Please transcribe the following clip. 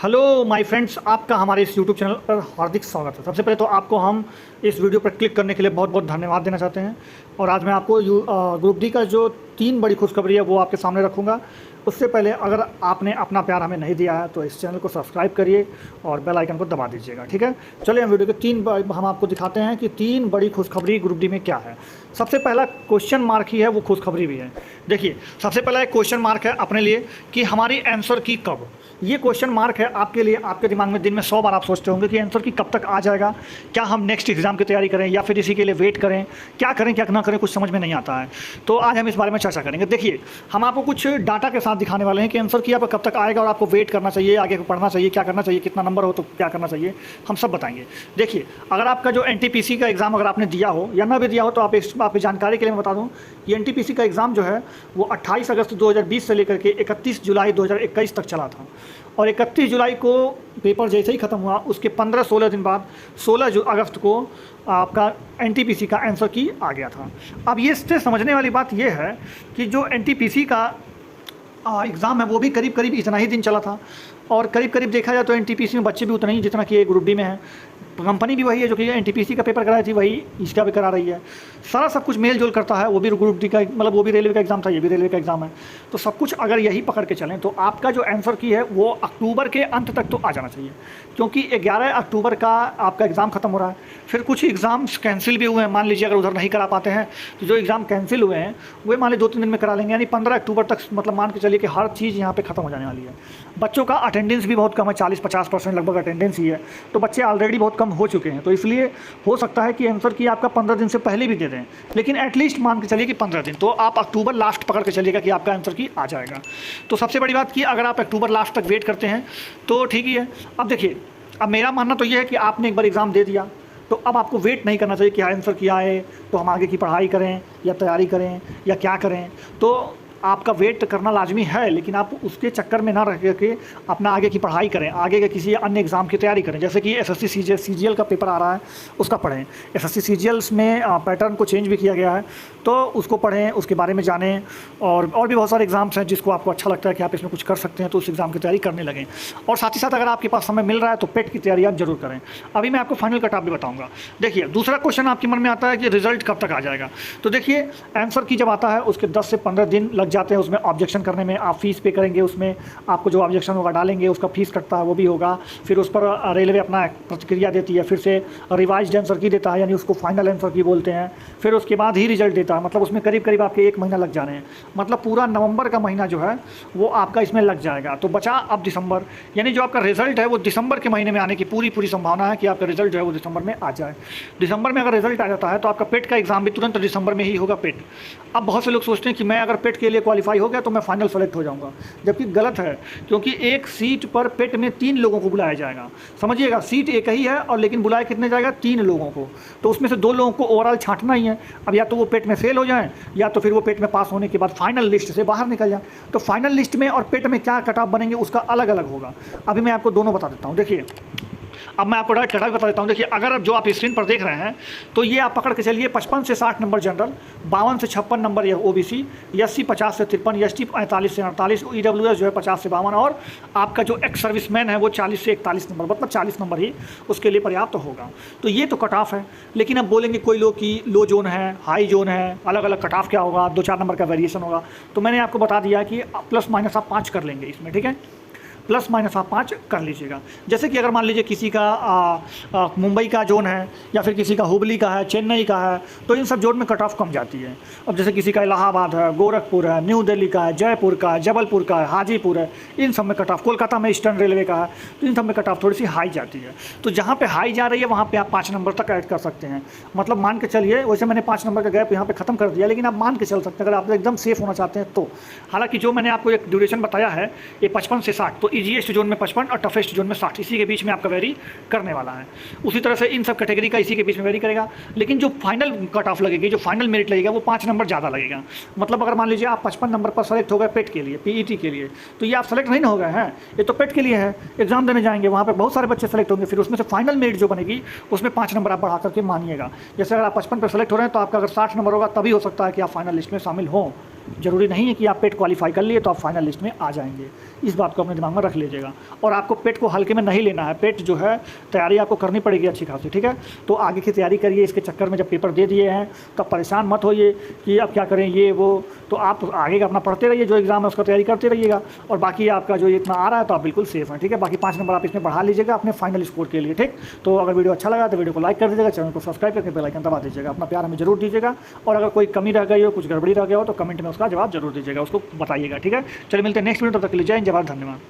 Hello my friends, आपका हमारे इस यूट्यूब चैनल पर हार्दिक स्वागत है। सबसे पहले तो आपको हम इस वीडियो पर क्लिक करने के लिए बहुत बहुत धन्यवाद देना चाहते हैं। और आज मैं आपको ग्रुप डी का जो 3 बड़ी खुशखबरी है वो आपके सामने रखूँगा। उससे पहले अगर आपने अपना प्यार हमें नहीं दिया है तो इस चैनल को सब्सक्राइब करिए और बेल आइकन को दबा दीजिएगा, ठीक है। चलिए हम वीडियो के हम आपको दिखाते हैं कि 3 बड़ी खुशखबरी ग्रुप डी में क्या है। सबसे पहला क्वेश्चन मार्क ही है, वो खुशखबरी भी है। देखिए, सबसे पहला एक क्वेश्चन मार्क है अपने लिए कि हमारी आंसर की कब। ये क्वेश्चन मार्क है आपके लिए। आपके दिमाग में दिन में 100 बार आप सोचते होंगे कि आंसर की कब तक आ जाएगा, क्या हम नेक्स्ट एग्जाम की तैयारी करें या फिर इसी के लिए वेट करें, क्या करें क्या ना करें, कुछ समझ में नहीं आता है। तो आज हम इस बारे में चर्चा करेंगे। देखिए, हम आपको कुछ डाटा के साथ दिखाने वाले हैं कि आंसर की आप कब तक आएगा और आपको वेट करना चाहिए, आगे को पढ़ना चाहिए, क्या करना चाहिए, कितना नंबर हो तो क्या करना चाहिए, हम सब बताएंगे। देखिए, अगर आपका जो NTPC का एग्ज़ाम अगर आपने दिया हो या ना भी दिया हो तो आपकी जानकारी के लिए मैं बता दूं कि NTPC का एग्ज़ाम जो है वो 28 अगस्त 2020 से लेकर के 31 जुलाई 2021 तक चला था। और 31 जुलाई को पेपर जैसे ही ख़त्म हुआ उसके 15-16 दिन बाद 16 अगस्त को आपका NTPC का आंसर की आ गया था। अब ये इससे समझने वाली बात ये है कि जो NTPC का एग्ज़ाम है वो भी करीब करीब इतना ही दिन चला था। और करीब करीब देखा जाए तो NTPC में बच्चे भी उतना ही जितना कि ये ग्रुप डी में है। कंपनी भी वही है जो कि NTPC का पेपर कराई थी, वही इसका भी करा रही है। सारा सब कुछ मेल जोल करता है। वो भी ग्रुप डी का, मतलब वो भी रेलवे का एग्ज़ाम था, ये भी रेलवे का एग्ज़ाम है। तो सब कुछ अगर यही पकड़ के चलें तो आपका जो आंसर की है वो अक्टूबर के अंत तक तो आ जाना चाहिए, क्योंकि 11 अक्टूबर का आपका एग्ज़ाम ख़त्म हो रहा है। फिर कुछ एग्ज़ाम्स कैंसिल भी हुए हैं। मान लीजिए अगर उधर नहीं करा पाते हैं तो जो एग्ज़ाम कैंसिल हुए हैं वे मान लीजिए 2-3 दिन में करा लेंगे, यानी 15 अक्टूबर तक मतलब मान के चलिए कि हर चीज़ यहाँ पे ख़त्म हो जाने वाली है। बच्चों का अटेंडेंस भी बहुत कम है, 40-50% लगभग अटेंडेंस ही है। तो बच्चे ऑलरेडी बहुत कम हो चुके हैं, तो इसलिए हो सकता है कि आंसर की आपका 15 दिन से पहले भी दे दें, लेकिन एटलीस्ट मान के चलिए कि 15 दिन। तो आप अक्टूबर लास्ट पकड़ के चलिएगा कि आपका आंसर की आ जाएगा। तो सबसे बड़ी बात कि अगर आप अक्टूबर लास्ट तक वेट करते हैं तो ठीक ही है। अब देखिए, अब मेरा मानना तो ये है कि आपने एक बार एग्ज़ाम दे दिया तो अब आपको वेट नहीं करना चाहिए कि आंसर किया है तो हम आगे की पढ़ाई करें या तैयारी करें या क्या करें। तो आपका वेट करना लाजमी है, लेकिन आप उसके चक्कर में ना रह के अपना आगे की पढ़ाई करें, आगे के किसी अन्य एग्ज़ाम की तैयारी करें। जैसे कि SSC CGL का पेपर आ रहा है, उसका पढ़ें। SSC CGL में पैटर्न को चेंज भी किया गया है, तो उसको पढ़ें, उसके बारे में जानें। और भी बहुत सारे एग्ज़ाम्स हैं जिसको आपको अच्छा लगता है कि आप इसमें कुछ कर सकते हैं, तो उस एग्ज़ाम की तैयारी करने लगें। और साथ ही साथ अगर आपके पास समय मिल रहा है तो पेट की तैयारी आप जरूर करें। अभी मैं आपको फाइनल कट ऑफ भी बताऊँगा। देखिए, दूसरा क्वेश्चन आपके मन में आता है कि रिजल्ट कब तक आ जाएगा। तो देखिए, आंसर की जब आता है उसके 10 से 15 दिन लग जाते हैं उसमें ऑब्जेक्शन करने में। आप फीस पे करेंगे, उसमें आपको जो ऑब्जेक्शन होगा डालेंगे, उसका फीस कटता है वो भी होगा। फिर उस पर रेलवे अपना प्रतिक्रिया देती है, फिर से रिवाइज्ड आंसर की देता है, यानी उसको फाइनल आंसर की बोलते हैं। फिर उसके बाद ही रिजल्ट देता है, मतलब उसमें करीब करीब आपके 1 महीना लग जाने हैं। मतलब पूरा नवंबर का महीना जो है वो आपका इसमें लग जाएगा। तो बचा अब दिसंबर, यानी जो आपका रिजल्ट है वो दिसंबर के महीने में आने की पूरी संभावना है कि आपका रिजल्ट जो है वो दिसंबर में आ जाए। दिसंबर में अगर रिजल्ट आ जाता है तो आपका पेट का एग्जाम भी तुरंत दिसंबर में ही होगा, पेट। अब बहुत से लोग सोचते हैं कि मैं अगर पेट के लिए क्वालिफाई हो गया तो मैं फाइनल सेलेक्ट हो जाऊंगा, जबकि गलत है, क्योंकि एक सीट पर पेट में 3 लोगों को बुलाया जाएगा। समझिएगा, सीट एक ही है और लेकिन बुलाया कितने जाएगा, 3 लोगों को। तो उसमें से 2 लोगों को ओवरऑल छांटना ही है। अब या तो वो पेट में फेल हो जाएं या तो फिर वो पेट में पास होने के बाद फाइनल लिस्ट से बाहर निकल जाए। तो फाइनल लिस्ट में और पेट में क्या कट ऑफ बनेंगे उसका अलग अलग होगा। अभी मैं आपको दोनों बता देता हूँ। देखिए, अब मैं आपको डायरेक्ट कट ऑफ बता देता हूँ। देखिए, अगर जो आप स्क्रीन पर देख रहे हैं तो ये आप पकड़ के चलिए 55 से 60 नंबर जनरल, 52 से 56 नंबर ये OBC, SC 50 से 53, ST 45 से 48, EWS जो है 50 से 52, और आपका जो एक्स सर्विसमैन है वो 40 से 41 नंबर, मतलब 40 नंबर ही उसके लिए पर्याप्त होगा। तो ये तो कट ऑफ है। लेकिन अब बोलेंगे कोई लोग कि लो जोन है, हाई जोन है, अलग अलग कट ऑफ क्या होगा, 2-4 नंबर का वेरिएशन होगा। तो मैंने आपको बता दिया कि प्लस माइनस आप 5 कर लेंगे इसमें, ठीक है। प्लस माइनस आप 5 कर लीजिएगा। जैसे कि अगर मान लीजिए किसी का मुंबई का जोन है या फिर किसी का हुबली का है, चेन्नई का है, तो इन सब जोन में कट ऑफ कम जाती है। अब जैसे किसी का इलाहाबाद है, गोरखपुर है, न्यू दिल्ली का है, जयपुर का है, जबलपुर का है, हाजीपुर है, इन सब में कट ऑफ, कोलकाता में ईस्टर्न रेलवे का है, तो इन सब में कट ऑफ थोड़ी सी हाई जाती है। तो जहाँ पे हाई जा रही है वहाँ पे आप 5 नंबर तक ऐड कर सकते हैं। मतलब मान के चलिए, वैसे मैंने 5 नंबर का गैप यहाँ पे ख़त्म कर दिया, लेकिन आप मान के चल सकते हैं अगर आप एकदम सेफ होना चाहते हैं तो। हालाँकि जो मैंने आपको एक ड्यूरेशन बताया है ये 55 से 60, तो ईजीएस्ट जोन में 55 और टफेस्ट जोन में 60, इसी के बीच में आपका वेरी करने वाला है। उसी तरह से इन सब कैटेगरी का इसी के बीच में वेरी करेगा। लेकिन जो फाइनल कट ऑफ लगेगी, जो फाइनल मेरिट लगेगा वो 5 नंबर ज़्यादा लगेगा। मतलब अगर मान लीजिए आप 55 नंबर पर सेलेक्ट हो गए पेट के लिए, PET के लिए, तो ये आप सेलेक्ट नहीं हो गए हैं, ये तो पेट के लिए है। एग्जाम देने जाएंगे वहाँ पर बहुत सारे बच्चे सेलेक्ट होंगे, फिर उसमें से फाइनल मेरिट जो बनेगी उसमें 5 नंबर आप बढ़ा करके मानिएगा। जैसे अगर आप 55 पर सेलेक्ट हो रहे हैं तो आपका अगर 60 नंबर होगा तभी हो सकता है कि आप फाइनल लिस्ट में शामिल हों। ज़रूरी नहीं है कि आप पेट क्वालिफाई कर लिए तो आप फाइनल लिस्ट में आ जाएंगे। इस बात को अपने दिमाग में रख लीजिएगा। और आपको पेट को हल्के में नहीं लेना है, पेट जो है तैयारी आपको करनी पड़ेगी अच्छी खासी, ठीक है। तो आगे की तैयारी करिए, इसके चक्कर में जब पेपर दे दिए हैं तब परेशान मत होइए कि अब क्या करें ये वो। तो आप आगे का अपना पढ़ते रहिए, जो एग्ज़ाम है उसका तैयारी करते रहिएगा, और बाकी आपका जो इतना आ रहा है तो आप बिल्कुल सेफ हैं, ठीक है। बाकी 5 नंबर आप इसमें बढ़ा लीजिएगा अपने फाइनल स्कोर के लिए, ठीक। तो अगर वीडियो अच्छा लगा तो वीडियो को लाइक कर दीजिएगा, चैनल को सब्सक्राइब करके बेल आइकन दबा दीजिएगा। अपना प्यार हमें जरूर दीजिएगा, और अगर कोई कमी रह गई हो, कुछ गड़बड़ी रह गया हो तो कमेंट में उसका जवाब जरूर दीजिएगा, उसको बताइएगा, ठीक है। चलिए मिलते हैं नेक्स्ट वीडियो, तब तक के लिए जय हिंद, जय भारत, धन्यवाद।